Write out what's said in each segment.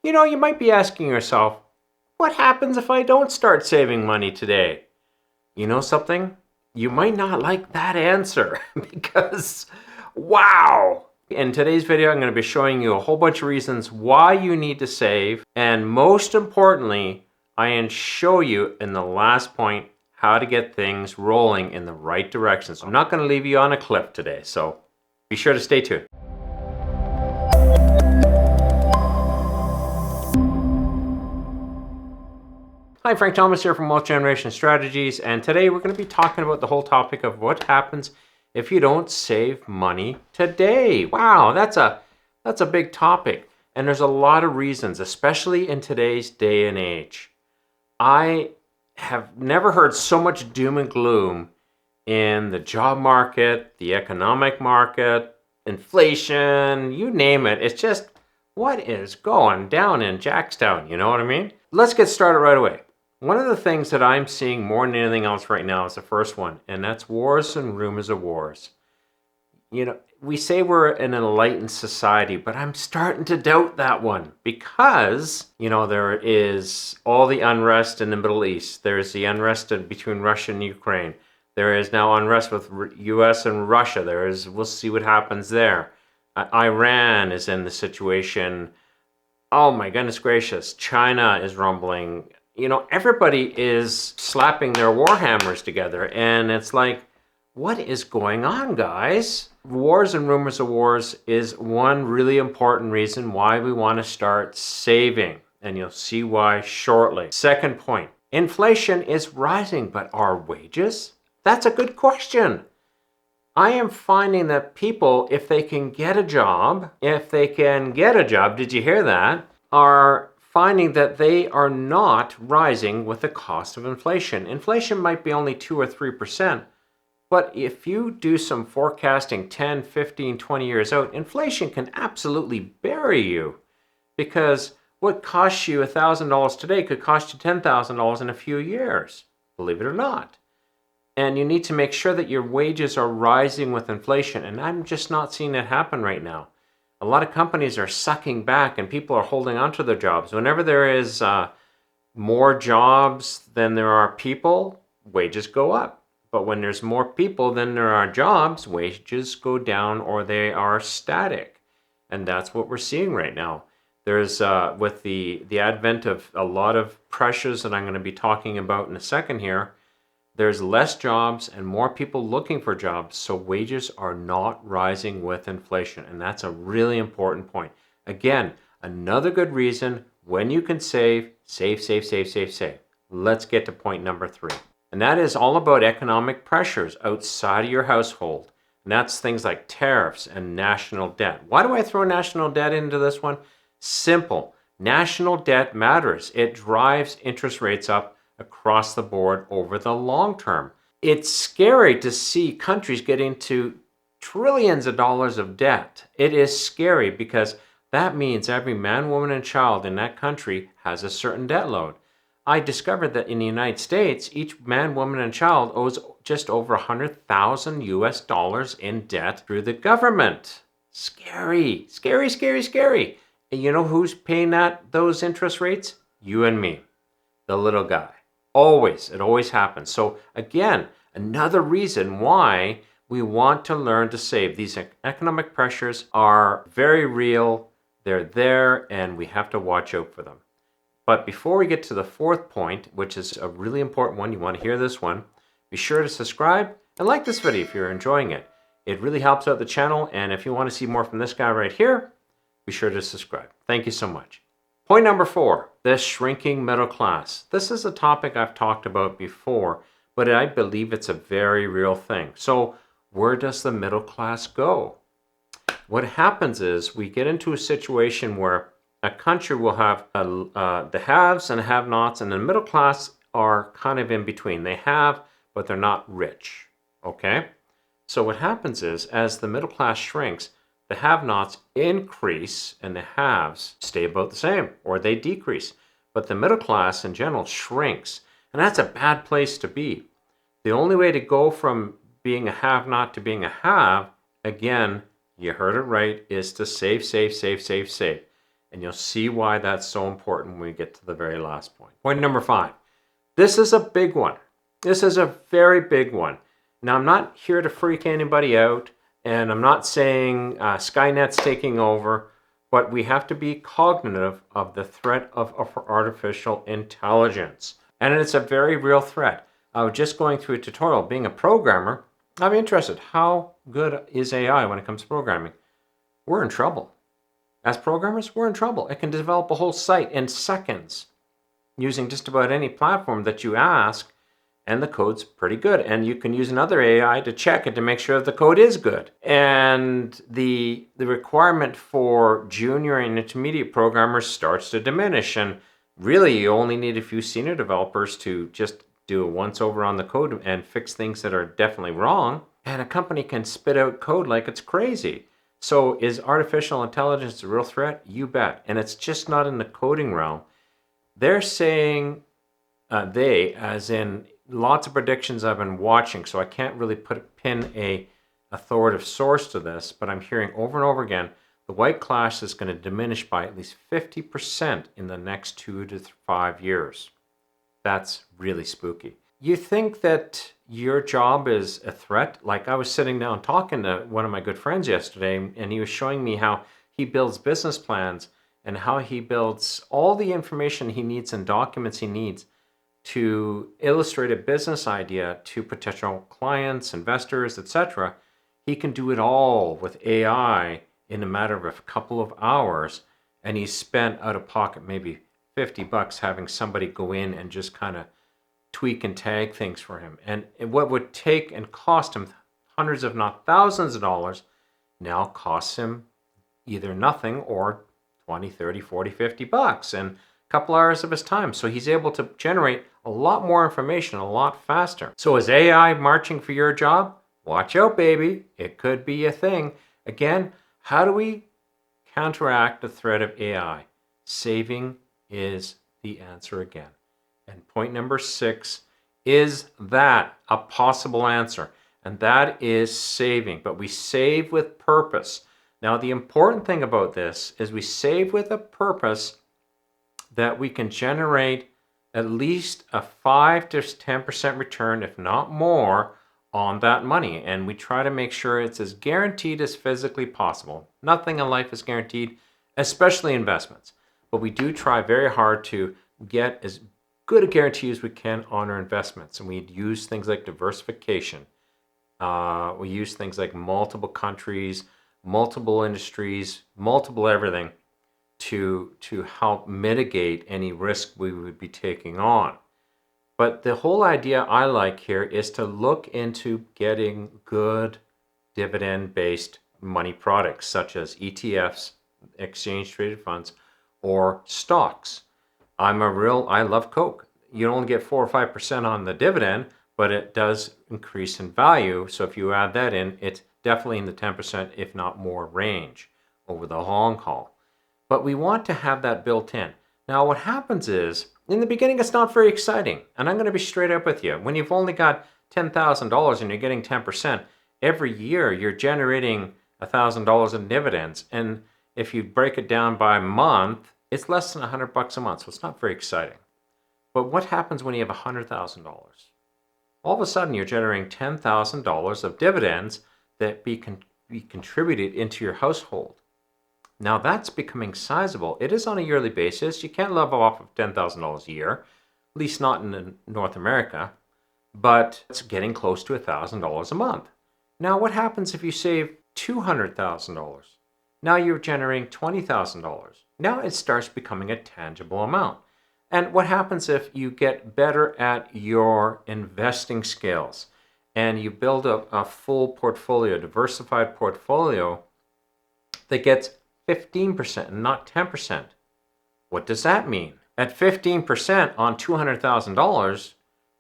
You might be asking yourself, what happens if I don't start saving money today? You know something? You might not like that answer because, wow! In today's video, I'm going to be showing you a whole bunch of reasons why you need to save. And most importantly, I can show you in the last point how to get things rolling in the right direction. So I'm not going to leave you on a cliff today. So be sure to stay tuned. Hi, Frank Thomas here from Wealth Generation Strategies, and today we're going to be talking about the whole topic of what happens if you don't save money today. Wow, that's a big topic, and there's a lot of reasons, especially in today's day and age. I have never heard so much doom and gloom in the job market, the economic market, inflation, you name it. It's just, what is going down in Jackstown? You know what I mean? Let's get started right away. One of the things that I'm seeing more than anything else right now is the first one, and that's wars and rumors of wars. We say we're in an enlightened society, but I'm starting to doubt that one because, there is all the unrest in the Middle East. There's the unrest between Russia and Ukraine. There is now unrest with US and Russia. We'll see what happens there. Iran is in the situation. Oh my goodness gracious. China is rumbling. Everybody is slapping their war hammers together, and it's like, what is going on, guys? Wars and rumors of wars is one really important reason why we want to start saving, and you'll see why shortly. Second point, inflation is rising, but are wages? That's a good question. I am finding that people, if they can get a job, did you hear that? Are finding that they are not rising with the cost of inflation. Inflation might be only 2 or 3%, but if you do some forecasting 10, 15, 20 years out, inflation can absolutely bury you, because what costs you $1,000 today could cost you $10,000 in a few years, believe it or not. And you need to make sure that your wages are rising with inflation, and I'm just not seeing that happen right now. A lot of companies are sucking back and people are holding on to their jobs. Whenever there is more jobs than there are people, wages go up. But when there's more people than there are jobs, wages go down or they are static. And that's what we're seeing right now. There's, with the advent of a lot of pressures that I'm going to be talking about in a second here, there's less jobs and more people looking for jobs, so wages are not rising with inflation, and that's a really important point. Again, another good reason when you can save. Let's get to point number 3, and that is all about economic pressures outside of your household, and that's things like tariffs and national debt. Why do I throw national debt into this one? Simple. National debt matters. It drives interest rates up across the board over the long term. It's scary to see countries get into trillions of dollars of debt. It is scary because that means every man, woman, and child in that country has a certain debt load. I discovered that in the United States, each man, woman, and child owes just over $100,000 in debt through the government. Scary, scary, scary, scary. And you know who's paying those interest rates? You and me, the little guy. It always happens. So again, another reason why we want to learn to save. These economic pressures are very real. They're there, and we have to watch out for them. But before we get to the fourth point, which is a really important one, you want to hear this one, be sure to subscribe and like this video if you're enjoying it. It really helps out the channel, and if you want to see more from this guy right here, be sure to subscribe. Thank you so much. Point number 4, the shrinking middle class. This is a topic I've talked about before, but I believe it's a very real thing. So where does the middle class go? What happens is we get into a situation where a country will have the haves and have-nots, and the middle class are kind of in between. They have, but they're not rich, okay? So what happens is, as the middle class shrinks, the have-nots increase and the haves stay about the same, or they decrease. But the middle class in general shrinks, and that's a bad place to be. The only way to go from being a have-not to being a have, again, you heard it right, is to save. And you'll see why that's so important when we get to the very last point. Point number 5. This is a big one. This is a very big one. Now, I'm not here to freak anybody out, and I'm not saying Skynet's taking over, but we have to be cognitive of the threat of artificial intelligence. And it's a very real threat. I was just going through a tutorial. Being a programmer, I'm interested. How good is AI when it comes to programming? We're in trouble. As programmers, we're in trouble. It can develop a whole site in seconds using just about any platform that you ask, and the code's pretty good. And you can use another AI to check it to make sure that the code is good. And the requirement for junior and intermediate programmers starts to diminish. And really, you only need a few senior developers to just do a once-over on the code and fix things that are definitely wrong. And a company can spit out code like it's crazy. So is artificial intelligence a real threat? You bet. And it's just not in the coding realm. They're saying, they, as in lots of predictions I've been watching, so I can't really pin a authoritative source to this, but I'm hearing over and over again, the white class is going to diminish by at least 50% in the next 2 to 5 years. That's really spooky. You think that your job is a threat? Like, I was sitting down talking to one of my good friends yesterday, and he was showing me how he builds business plans and how he builds all the information he needs and documents he needs to illustrate a business idea to potential clients, investors, etc. He can do it all with AI in a matter of a couple of hours, and he's spent out of pocket maybe $50 having somebody go in and just kind of tweak and tag things for him. And what would take and cost him hundreds if not thousands of dollars now costs him either nothing or 20, 30, 40, $50 and a couple hours of his time. So he's able to generate a lot more information a lot faster. So is AI marching for your job? Watch out, baby. It could be a thing. Again, how do we counteract the threat of AI? Saving is the answer again. And point number 6 is that a possible answer, and that is saving. But we save with purpose. Now, the important thing about this is we save with a purpose that we can generate at least a 5 to 10% return, if not more, on that money. And we try to make sure it's as guaranteed as physically possible. Nothing in life is guaranteed, especially investments. But we do try very hard to get as good a guarantee as we can on our investments. And we use things like diversification. We use things like multiple countries, multiple industries, multiple everything to help mitigate any risk we would be taking on. But the whole idea I like here is to look into getting good dividend-based money products such as ETFs, exchange-traded funds, or stocks. I love Coke. You only get 4 or 5% on the dividend, but it does increase in value. So if you add that in, it's definitely in the 10%, if not more range over the long haul. But we want to have that built in. Now, what happens is, in the beginning, it's not very exciting. And I'm going to be straight up with you. When you've only got $10,000 and you're getting 10%, every year you're generating $1,000 in dividends. And if you break it down by month, it's less than $100 a month. So it's not very exciting. But what happens when you have $100,000? All of a sudden, you're generating $10,000 of dividends that can be contributed into your household. Now, that's becoming sizable. It is on a yearly basis. You can't live off of $10,000 a year, at least not in North America, but it's getting close to $1,000 a month. Now, what happens if you save $200,000? Now you're generating $20,000. Now it starts becoming a tangible amount. And what happens if you get better at your investing skills and you build a full portfolio, diversified portfolio that gets 15% and not 10%? What does that mean? At 15% on $200,000,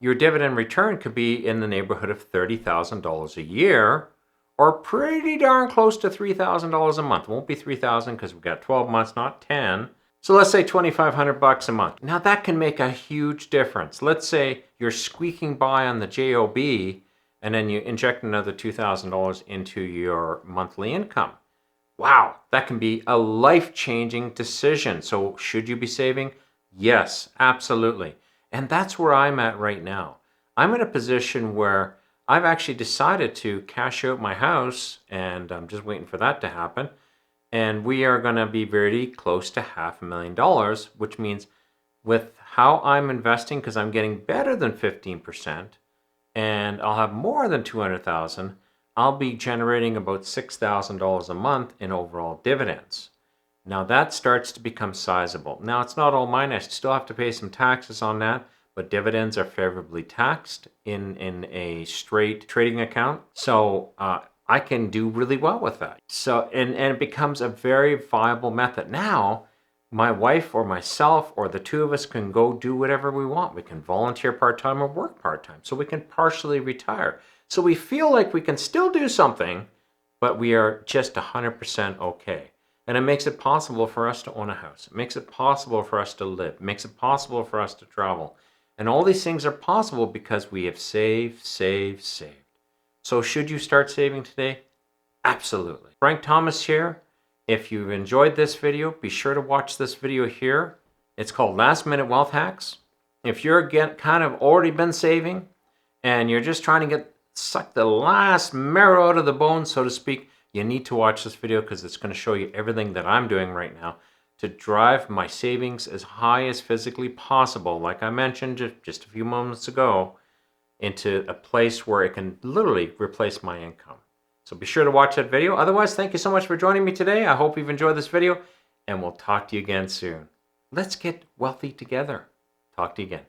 your dividend return could be in the neighborhood of $30,000 a year, or pretty darn close to $3,000 a month. It won't be $3,000 because we've got 12 months, not 10. So let's say $2,500 a month. Now that can make a huge difference. Let's say you're squeaking by on the JOB and then you inject another $2,000 into your monthly income. Wow, that can be a life-changing decision. So should you be saving? Yes, absolutely. And that's where I'm at right now. I'm in a position where I've actually decided to cash out my house, and I'm just waiting for that to happen. And we are going to be very close to $500,000, which means with how I'm investing, because I'm getting better than 15%, and I'll have more than 200,000, I'll be generating about $6,000 a month in overall dividends. Now that starts to become sizable. Now it's not all mine. I still have to pay some taxes on that, but dividends are favorably taxed in a straight trading account. So I can do really well with that. So and it becomes a very viable method. Now my wife or myself or the two of us can go do whatever we want. We can volunteer part-time or work part-time. So we can partially retire. So we feel like we can still do something, but we are just 100% okay. And it makes it possible for us to own a house. It makes it possible for us to live. It makes it possible for us to travel. And all these things are possible because we have saved. So should you start saving today? Absolutely. Frank Thomas here. If you've enjoyed this video, be sure to watch this video here. It's called Last Minute Wealth Hacks. If you're kind of already been saving and you're just trying to suck the last marrow out of the bone, so to speak, you need to watch this video because it's going to show you everything that I'm doing right now to drive my savings as high as physically possible, like I mentioned just a few moments ago, into a place where it can literally replace my income. So be sure to watch that video. Otherwise, thank you so much for joining me today. I hope you've enjoyed this video, and we'll talk to you again soon. Let's get wealthy together. Talk to you again.